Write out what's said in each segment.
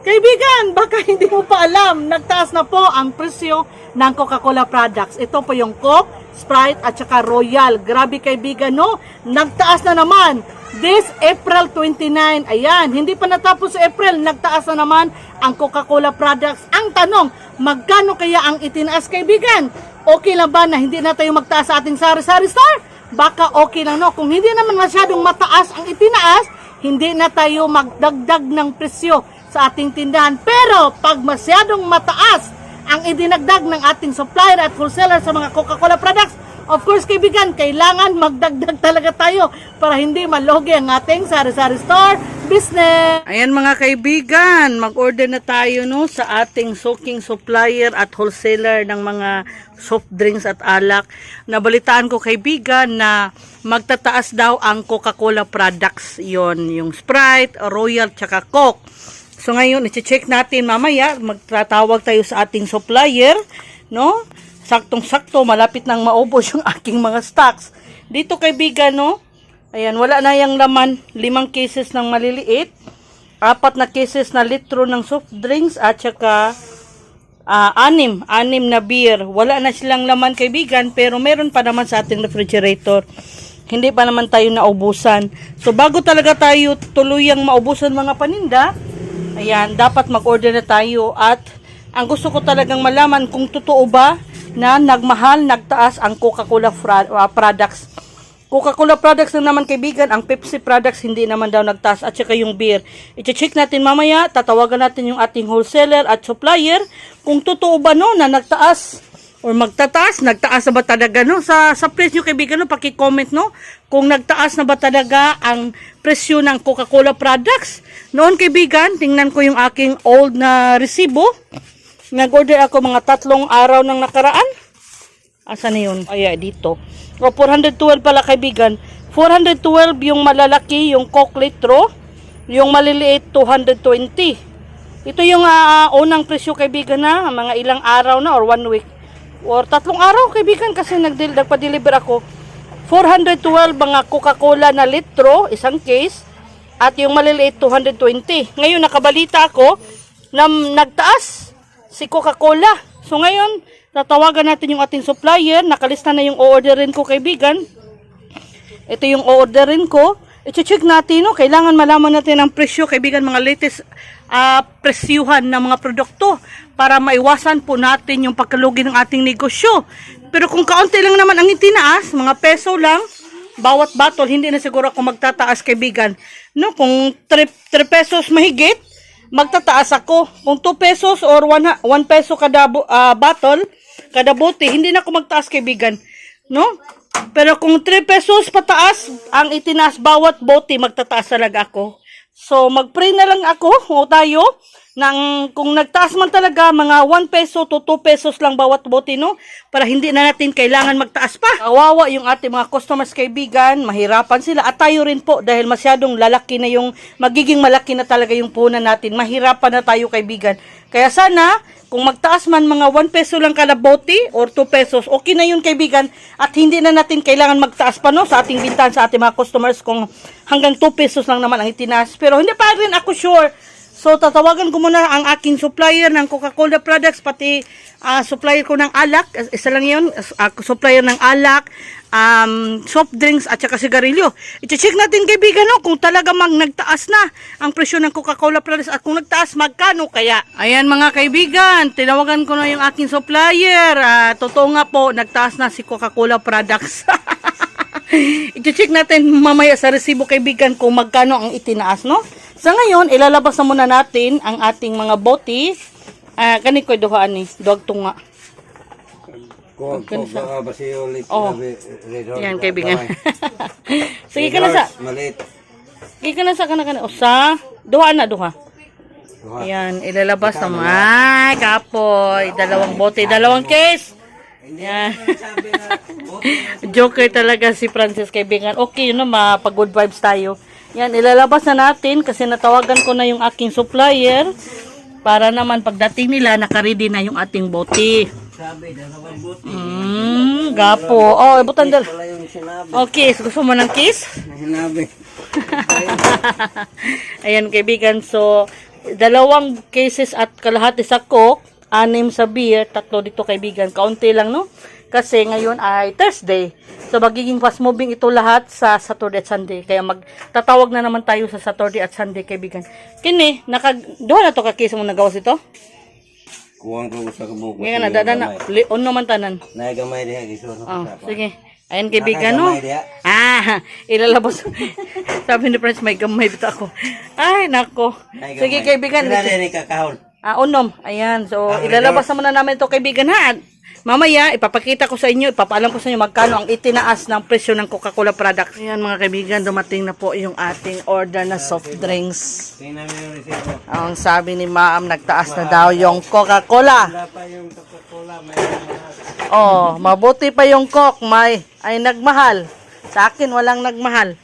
Kaibigan, baka hindi mo pa alam, nagtaas na po ang presyo ng Coca-Cola products. Ito po yung Coke, Sprite at saka Royal. Grabe kaibigan, no? Nagtaas na naman. This April 29, ayan, hindi pa natapos sa April, nagtaas na naman ang Coca-Cola products. Ang tanong, magkano kaya ang itinaas kaibigan? Okay lang ba na hindi na tayo magtaas sa ating sari-sari store? Baka okay lang, no? Kung hindi naman masyadong mataas ang itinaas, hindi na tayo magdagdag ng presyo sa ating tindahan. Pero pag masyadong mataas ang idinagdag ng ating supplier at wholesaler sa mga Coca-Cola products, of course kaibigan, kailangan magdagdag talaga tayo para hindi malugi ang ating sari-sari store business. Ayan mga kaibigan, mag-order na tayo no sa ating soaking supplier at wholesaler ng mga soft drinks at alak. Nabalitaan ko kaibigan na magtataas daw ang Coca-Cola products, yon yung Sprite, Royal, tsaka Coke. So ngayon, i-check natin mamaya, magtatawag tayo sa ating supplier, no? Saktong-sakto, malapit nang maubos yung aking mga stocks. Dito kaibigan, no? Ayan, wala na yung laman, 5 cases ng maliliit, 4 na cases na litro ng soft drinks, at saka 6 na beer. Wala na silang laman kaibigan, pero meron pa naman sa ating refrigerator. Hindi pa naman tayo naubusan. So bago talaga tayo tuluyang maubusan mga paninda, ayan, dapat mag-order na tayo. At ang gusto ko talagang malaman kung totoo ba na nagmahal, nagtaas ang Coca-Cola products. Coca-Cola products na naman kaibigan, ang Pepsi products hindi naman daw nagtaas, at saka yung beer. I-check natin mamaya, tatawagan natin yung ating wholesaler at supplier kung totoo ba no na nagtaas or magtataas, nagtaas na ba talaga no sa presyo kaibigan no, paki-comment no kung nagtaas na ba talaga ang presyo ng Coca-Cola products. Noon kaibigan, tingnan ko yung aking old na resibo. Nag-order ako mga 3 araw ng nakaraan. Asa na yun? Ay, dito. O, 412 pala kaibigan. 412 yung malalaki, yung Coke litro. Yung maliliit, 220. Ito yung unang presyo kaibigan na, mga ilang araw na or 1 week. Or 3 araw kaibigan kasi nagpa-deliver ako. 412 mga Coca-Cola na litro, isang case. At yung maliliit, 220. Ngayon, nakabalita ako na nagtaas si Coca-Cola. So ngayon, tatawagan natin yung ating supplier. Nakalista na yung o-orderin ko kaibigan. Ito yung o-orderin ko. I-check natin, no? Kailangan malaman natin ang presyo kaibigan, mga latest presyuhan ng mga produkto para maiwasan po natin yung pagkalugi ng ating negosyo. Pero kung kaunti lang naman ang itinaas, mga peso lang, bawat bottle, hindi na siguro ako magtataas kaibigan. No? Kung 3 pesos mahigit, magtataas ako. Kung 2 pesos or 1 peso kada bottle, kada bote, hindi na ako magtaas kaibigan. No? Pero kung 3 pesos pataas, ang itinaas bawat bote, magtataas talaga ako. So, mag-pray na lang ako o tayo ng kung nagtaas man talaga, mga 1 peso to 2 pesos lang bawat bote, no? Para hindi na natin kailangan magtaas pa. Kawawa yung ating mga customers kaibigan, mahirapan sila. At tayo rin po, dahil masyadong lalaki na yung, magiging malaki na talaga yung puhunan natin. Mahirapan na tayo kaibigan. Kaya sana, kung magtaas man mga 1 peso lang kada bote or 2 pesos, okay na yun kaibigan. At hindi na natin kailangan magtaas pa no, sa ating bintahan sa ating mga customers kung hanggang 2 pesos lang naman ang itinaas. Pero hindi pa rin ako sure. So, tatawagan ko muna ang aking supplier ng Coca-Cola products, pati supplier ko ng alak. Isa lang yun, supplier ng alak, soft drinks, at saka sigarilyo. I-check natin kaibigan no, kung talaga nagtaas na ang presyo ng Coca-Cola products at kung nagtaas, magkano kaya. Ayan mga kaibigan, tinawagan ko na yung aking supplier. Totoo nga po, nagtaas na si Coca-Cola products. I-check natin mamaya sa resibo kaibigan kung magkano ang itinaas no. Sa ngayon, ilalabas na muna natin ang ating mga bote. Kani ko duhaan ni, duwag tunga. Yan kaibigan. Sige ka na sa. Sige ka na sa kana-kana. Usa, duha na duha. Ayan, ilalabas na mga kapoy. 2 bote, 2 case. Yan. Joker talaga si Francis kaibigan. Okay, yun na, mapag-good vibes tayo. Yan, ilalabas na natin kasi natawagan ko na yung aking supplier para naman pagdating nila, nakaready na yung ating bote. Gapo. Oh, ibutan dal. Okay, gusto mo ng kiss? Ayan kaibigan, so 2 cases at kalahati sa Coke, 6 sa beer, 3 dito kaibigan. Kaunti lang, no? Kasi ngayon ay Thursday. So, magiging fast moving ito lahat sa Saturday at Sunday. Kaya magtatawag na naman tayo sa Saturday at Sunday, kaibigan. Kini, duha na to ka-case mo nagawas ito? Kuwang ko sa kabuko. Ngayon na, dada na. Lion naman tanan. Nagamay diha gisor. Oh, sige. Ayun, kaibigan, no? Ilalabas. Sabi ni Prince, may gamay dito ako. Ay, nako. Sige, kaibigan. Sila ni kakahon. Unom. Ayan. So, ilalabas naman na namin ito, kaibigan, ha? Mamaya, ipapakita ko sa inyo, ipapaalam ko sa inyo magkano ang itinaas ng presyo ng Coca-Cola products. Ayan, mga kaibigan, dumating na po yung ating order na soft drinks. Tingnan mo yung resibo. Ang sabi ni Ma'am, nagtaas na daw yung Coca-Cola. Wala pa yung Coca-Cola, may Oh, mabuti pa yung Coke, ay nagmahal. Sa akin, walang nagmahal.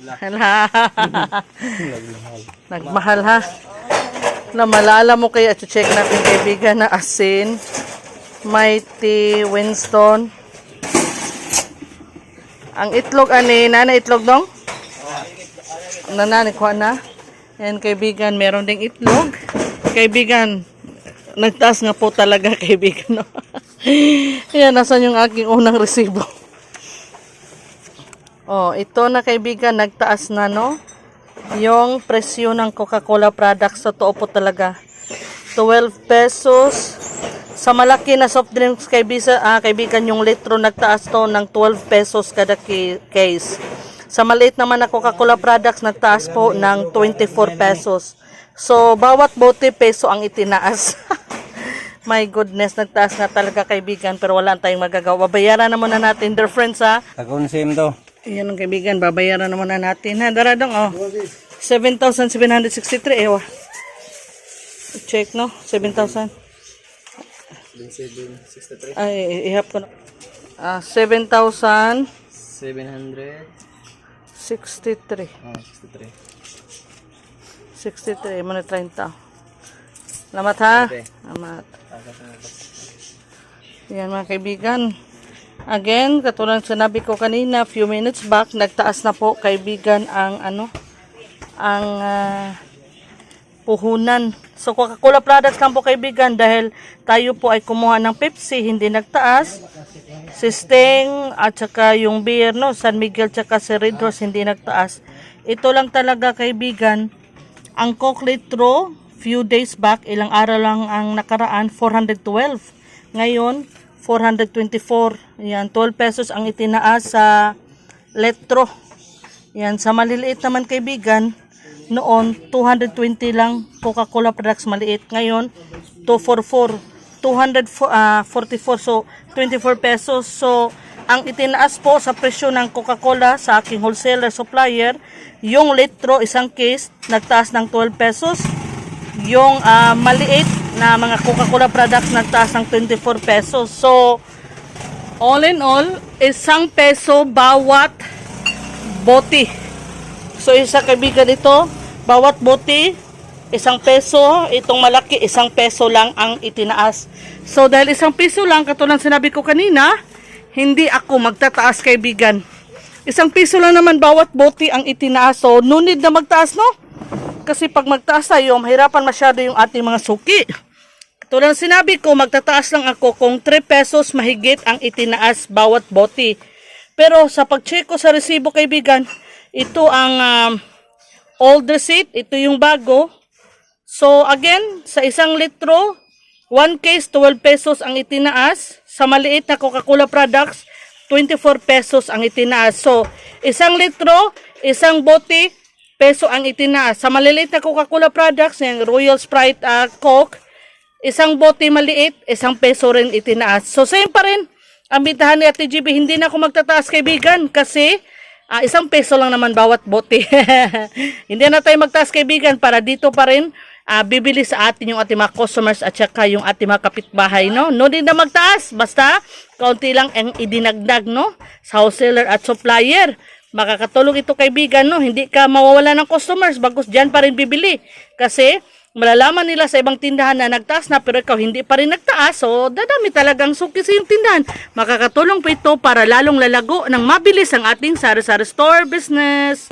Nagmahal, ha? Na malala mo kaya, check natin, kaibigan, na asin. Mighty Winston. Ang itlog, nana itlog dong? Nana, kuha na. Yan, kaibigan, meron ding itlog. Kaibigan, nagtaas nga po talaga, kaibigan, no? Yan, nasan yung aking unang resibo? Oh, ito na, kaibigan, nagtaas na, no? Yung presyo ng Coca-Cola products, totoo po talaga. 12 pesos. Sa malaki na soft drinks, kaibigan, yung litro nagtaas to ng 12 pesos kada case. Sa maliit naman na Coca-Cola products, nagtaas po ng 24 pesos. So, bawat bote peso ang itinaas. My goodness, nagtaas nga talaga, kaibigan, pero wala tayong magagawa. Babayaran na muna natin, dear friends, ha? Kakonsim to. Ayan ang kaibigan, babayaran na muna natin, ha? Daradong, oh. 7,763, ewa. Check, no? 7,000. 763. Ay, ihap ko na. 7,000. 763. 63. 63. 63, mana 30. Salamat, ha? Okay. Salamat. Yan, mga kaibigan. Again, katulad ng sinabi ko kanina, few minutes back, nagtaas na po, kaibigan, ang puhunan. So, Coca-Cola products lang po, kaibigan, dahil tayo po ay kumuha ng Pepsi, hindi nagtaas. Si Sting at saka yung beer, no, San Miguel tsaka si Red Horse, hindi nagtaas. Ito lang talaga, kaibigan, ang Coke litro, few days back, ilang araw lang ang nakaraan, 412. Ngayon, 424. Yan, 12 pesos ang itinaas sa litro. Yan, sa maliliit naman, kaibigan, noon, 220 lang Coca-Cola products maliit. Ngayon, 244. 244. So, 24 pesos. So, ang itinaas po sa presyo ng Coca-Cola sa aking wholesaler supplier, yung litro, isang case, nagtaas ng 12 pesos. Yung maliit na mga Coca-Cola products, nagtaas ng 24 pesos. So, all in all, 1 peso bawat bote. So, isa, kaibigan, ito, bawat bote, 1 peso. Itong malaki, 1 peso lang ang itinaas. So, dahil 1 peso lang, katulad sinabi ko kanina, hindi ako magtataas, kaibigan. 1 peso lang naman bawat bote ang itinaas. So, no need na magtaas, no? Kasi pag magtaas tayo, mahirapan masyado yung ating mga suki. Katulad sinabi ko, magtataas lang ako kung 3 pesos mahigit ang itinaas bawat bote. Pero sa pag-check ko sa resibo, kaibigan, ito ang old receipt, ito yung bago. So again, sa 1 litro, 1 case, 12 pesos ang itinaas. Sa maliit na Coca-Cola products, 24 pesos ang itinaas. So, 1 litro, 1 bote, peso ang itinaas. Sa maliliit na Coca-Cola products, yung Royal Sprite, Coke, 1 bote maliit, 1 peso rin itinaas. So, same pa rin. Ang bintahan ni Ate GB, hindi na ako magtataas, kaibigan, kasi 1 peso lang naman bawat bote. Hindi na tayo magtaas, kaibigan, para dito pa rin bibili sa atin yung ating mga customers at saka yung ating mga kapitbahay, no? No din na magtaas, basta kaunti lang ang idinagdag, no? Sa wholesaler at supplier. Makakatulong ito, kaibigan, no? Hindi ka mawawala ng customers, bagkus dyan pa rin bibili. Kasi malalaman nila sa ibang tindahan na nagtaas na, pero ikaw hindi pa rin nagtaas, so dadami talagang suki sa iyong tindahan. Makakatulong po ito para lalong lalago ng mabilis ang ating sari-sari store business.